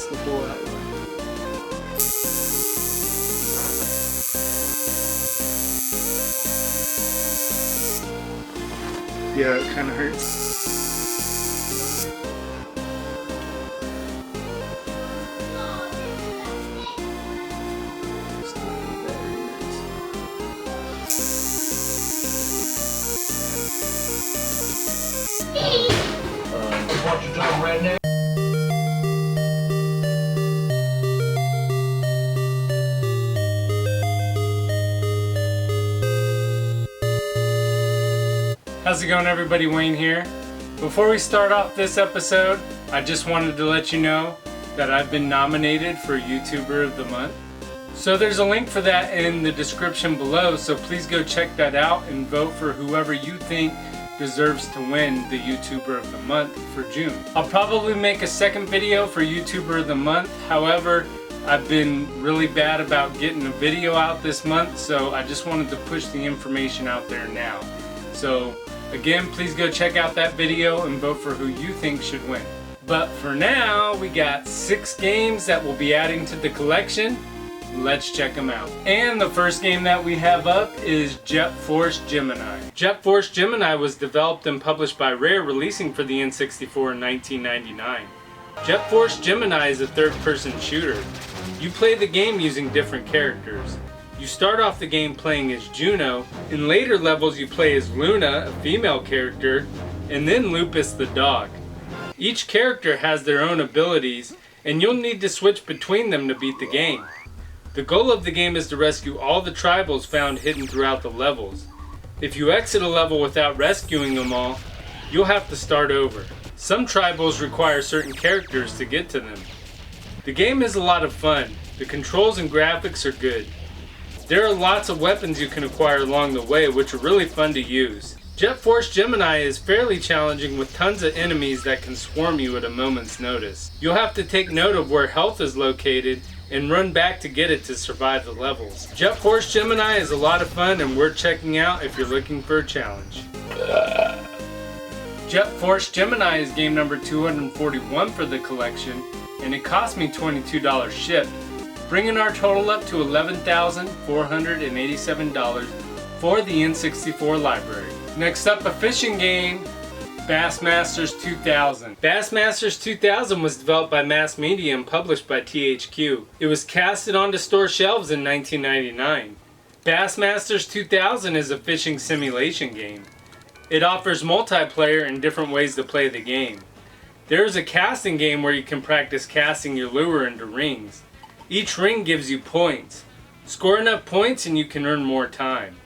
the whole outline. Yeah, it kind of hurts. What you doing right now? How's it going, everybody? Wayne here. Before we start off this episode, I just wanted to let you know that I've been nominated for YouTuber of the Month. So there's a link for that in the description below, so please go check that out and vote for whoever you think deserves to win the YouTuber of the Month for June. I'll probably make a second video for YouTuber of the Month. However, I've been really bad about getting a video out this month, so I just wanted to push the information out there now. So again, please go check out that video and vote for who you think should win. But for now, we got 6 games that we'll be adding to the collection. Let's check them out. And the first game that we have up is Force Gemeni. Force Gemeni was developed and published by Rare, releasing for the N64 in 1999. Force Gemeni is a third-person shooter. You play the game using different characters. You start off the game playing as Juno. In later levels you play as Luna, a female character, and then Lupus the dog. Each character has their own abilities, and you'll need to switch between them to beat the game. The goal of the game is to rescue all the tribals found hidden throughout the levels. If you exit a level without rescuing them all, you'll have to start over. Some tribals require certain characters to get to them. The game is a lot of fun. The controls and graphics are good. There are lots of weapons you can acquire along the way, which are really fun to use. Force Gemeni is fairly challenging with tons of enemies that can swarm you at a moment's notice. You'll have to take note of where health is located and run back to get it to survive the levels. Force Gemeni is a lot of fun and worth checking out if you're looking for a challenge. Force Gemeni is game number 241 for the collection, and it cost me $22 shipped, bringing our total up to $11,487 for the N64 library. Next up, a fishing game, Bassmasters 2000. Bassmasters 2000 was developed by Mass Media and published by THQ. It was casted onto store shelves in 1999. Bassmasters 2000 is a fishing simulation game. It offers multiplayer and different ways to play the game. There is a casting game where you can practice casting your lure into rings. Each ring gives you points. Score enough points and you can earn more time.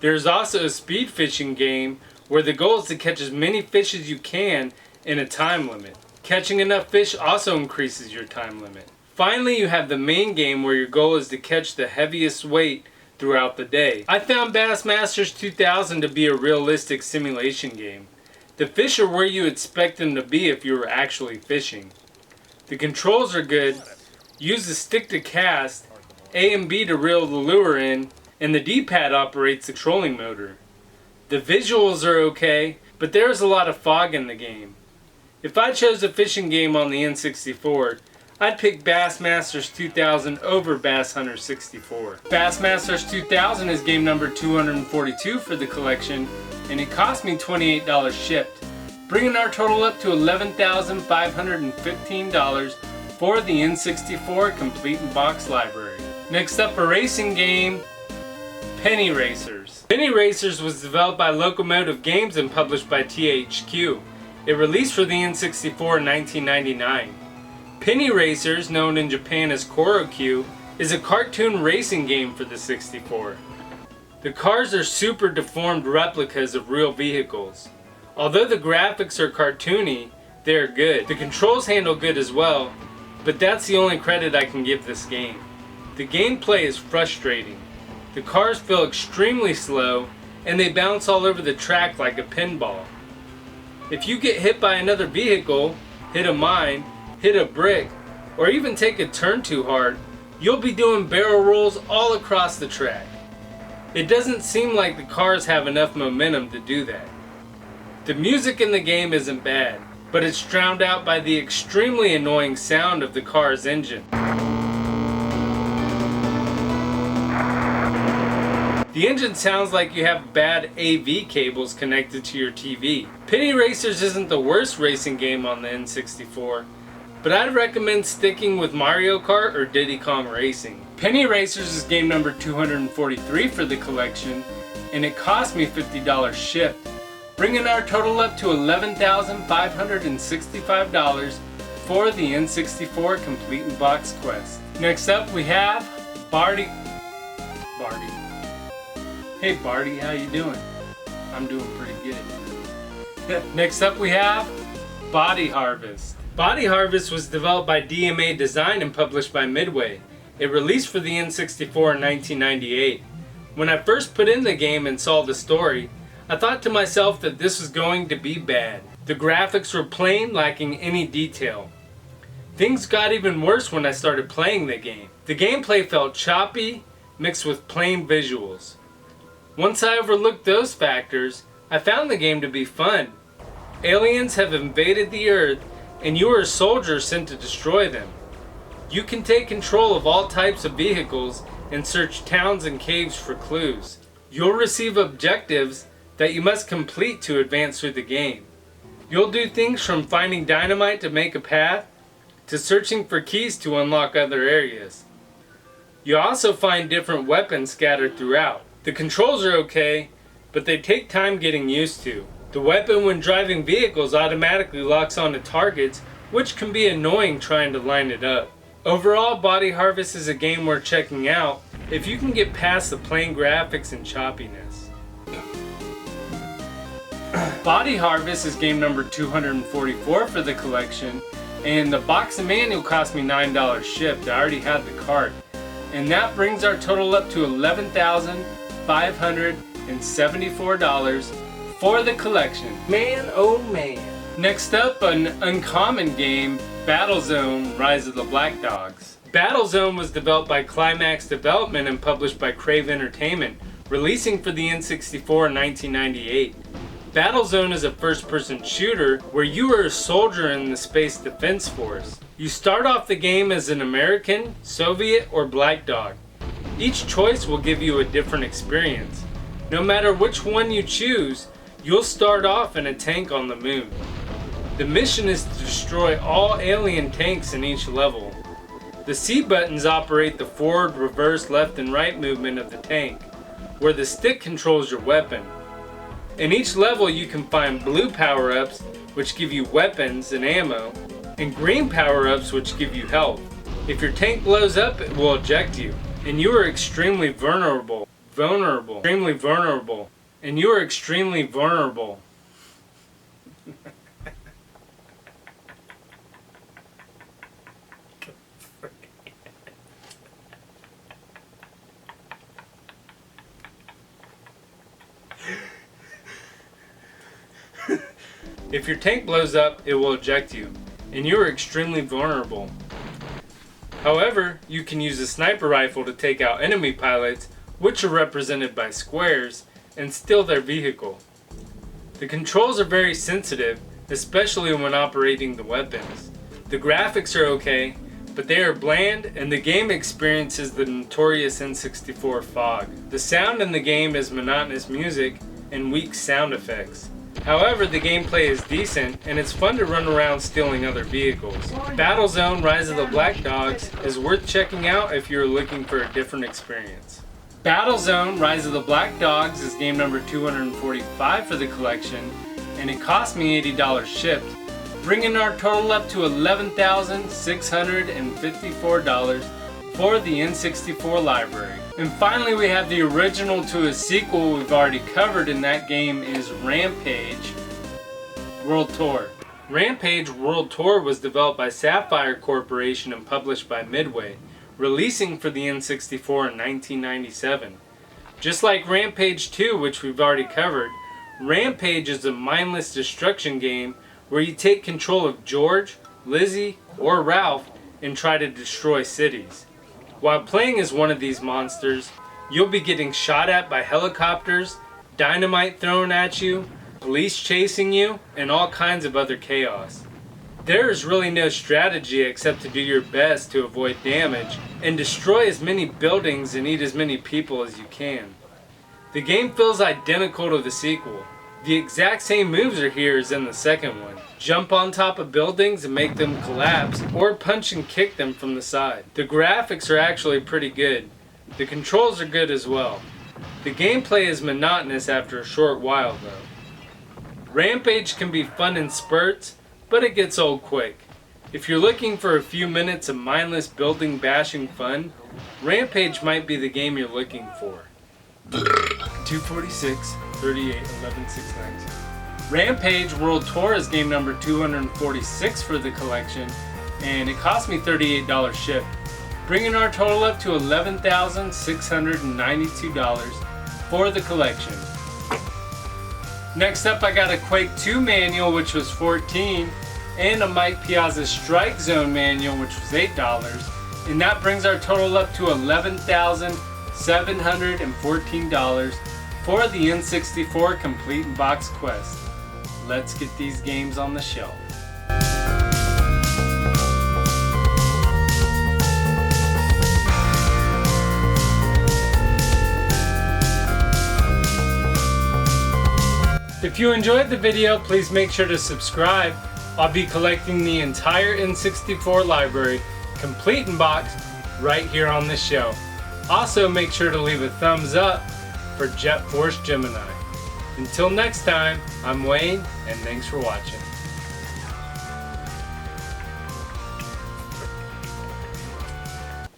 There is also a speed fishing game where the goal is to catch as many fish as you can in a time limit. Catching enough fish also increases your time limit. Finally, you have the main game where your goal is to catch the heaviest weight throughout the day. I found Bassmasters 2000 to be a realistic simulation game. The fish are where you expect them to be if you were actually fishing. The controls are good. Use the stick to cast, A and B to reel the lure in, and the D-pad operates the trolling motor. The visuals are okay, but there is a lot of fog in the game. If I chose a fishing game on the N64, I'd pick Bassmasters 2000 over Bass Hunter 64. Bassmasters 2000 is game number 242 for the collection, and it cost me $28 shipped, bringing our total up to $11,515 for the N64 Complete in Box library. Next up, a racing game, Penny Racers. Penny Racers was developed by Locomotive Games and published by THQ. It released for the N64 in 1999. Penny Racers, known in Japan as Korokyu, is a cartoon racing game for the 64. The cars are super deformed replicas of real vehicles. Although the graphics are cartoony, they are good. The controls handle good as well, but that's the only credit I can give this game. The gameplay is frustrating. The cars feel extremely slow, and they bounce all over the track like a pinball. If you get hit by another vehicle, hit a mine, hit a brick, or even take a turn too hard, you'll be doing barrel rolls all across the track. It doesn't seem like the cars have enough momentum to do that. The music in the game isn't bad. but it's drowned out by the extremely annoying sound of the car's engine. The engine sounds like you have bad AV cables connected to your TV. Penny Racers isn't the worst racing game on the N64, but I'd recommend sticking with Mario Kart or Diddy Kong Racing. Penny Racers is game number 243 for the collection, and it cost me $50 shipped, bringing our total up to $11,565 for the N64 Complete in Box Quest. Next up we have Barty. Hey Barty, how you doing? I'm doing pretty good. Next up we have Body Harvest. Body Harvest was developed by DMA Design and published by Midway. It released for the N64 in 1998. When I first put in the game and saw the story, I thought to myself that this was going to be bad. The graphics were plain, lacking any detail. Things got even worse when I started playing the game. The gameplay felt choppy, mixed with plain visuals. Once I overlooked those factors, I found the game to be fun. Aliens have invaded the Earth, and you are a soldier sent to destroy them. You can take control of all types of vehicles and search towns and caves for clues. You'll receive objectives that you must complete to advance through the game. You'll do things from finding dynamite to make a path, to searching for keys to unlock other areas. You also find different weapons scattered throughout. The controls are okay, but they take time getting used to. The weapon when driving vehicles automatically locks onto targets, which can be annoying trying to line it up. Overall, Body Harvest is a game worth checking out if you can get past the plain graphics and choppiness. Body Harvest is game number 244 for the collection, and the box and manual cost me $9 shipped. I already had the cart. And that brings our total up to $11,574 for the collection. Man, oh man. Next up, an uncommon game, Battlezone: Rise of the Black Dogs. Battlezone was developed by Climax Development and published by Crave Entertainment, releasing for the N64 in 1998. Battlezone is a first-person shooter where you are a soldier in the Space Defense Force. You start off the game as an American, Soviet, or Black Dog. Each choice will give you a different experience. No matter which one you choose, you'll start off in a tank on the moon. The mission is to destroy all alien tanks in each level. The C buttons operate the forward, reverse, left, and right movement of the tank, where the stick controls your weapon. In each level you can find blue power-ups, which give you weapons and ammo, and green power-ups which give you health. If your tank blows up, it will eject you, and you are extremely vulnerable. And you are extremely vulnerable. If your tank blows up, it will eject you, and you are extremely vulnerable. However, you can use a sniper rifle to take out enemy pilots, which are represented by squares, and steal their vehicle. The controls are very sensitive, especially when operating the weapons. The graphics are okay, but they are bland, and the game experiences the notorious N64 fog. The sound in the game is monotonous music and weak sound effects. However, the gameplay is decent, and it's fun to run around stealing other vehicles. Battlezone: Rise of the Black Dogs is worth checking out if you're looking for a different experience. Battlezone: Rise of the Black Dogs is game number 245 for the collection, and it cost me $80 shipped, bringing our total up to $11,654 for the N64 library. And finally, we have the original to a sequel we've already covered, and that game is Rampage World Tour. Rampage World Tour was developed by Sapphire Corporation and published by Midway, releasing for the N64 in 1997. Just like Rampage 2, which we've already covered, Rampage is a mindless destruction game where you take control of George, Lizzie, or Ralph and try to destroy cities. While playing as one of these monsters, you'll be getting shot at by helicopters, dynamite thrown at you, police chasing you, and all kinds of other chaos. There is really no strategy except to do your best to avoid damage and destroy as many buildings and eat as many people as you can. The game feels identical to the sequel. The exact same moves are here as in the second one. Jump on top of buildings and make them collapse, or punch and kick them from the side. The graphics are actually pretty good. The controls are good as well. The gameplay is monotonous after a short while though. Rampage can be fun in spurts, but it gets old quick. If you're looking for a few minutes of mindless building bashing fun, Rampage might be the game you're looking for. 246, 38, 11, 619. Rampage World Tour is game number 246 for the collection, and it cost me $38 shipped, bringing our total up to $11,692 for the collection. Next up, I got a Quake 2 manual, which was $14, and a Mike Piazza Strike Zone manual, which was $8, and that brings our total up to $11,714 for the N64 Complete in Box Quest. Let's get these games on the shelf. If you enjoyed the video, please make sure to subscribe. I'll be collecting the entire N64 library, complete in box, right here on this show. Also, make sure to leave a thumbs up for Force Gemeni. Until next time, I'm Wayne, and thanks for watching.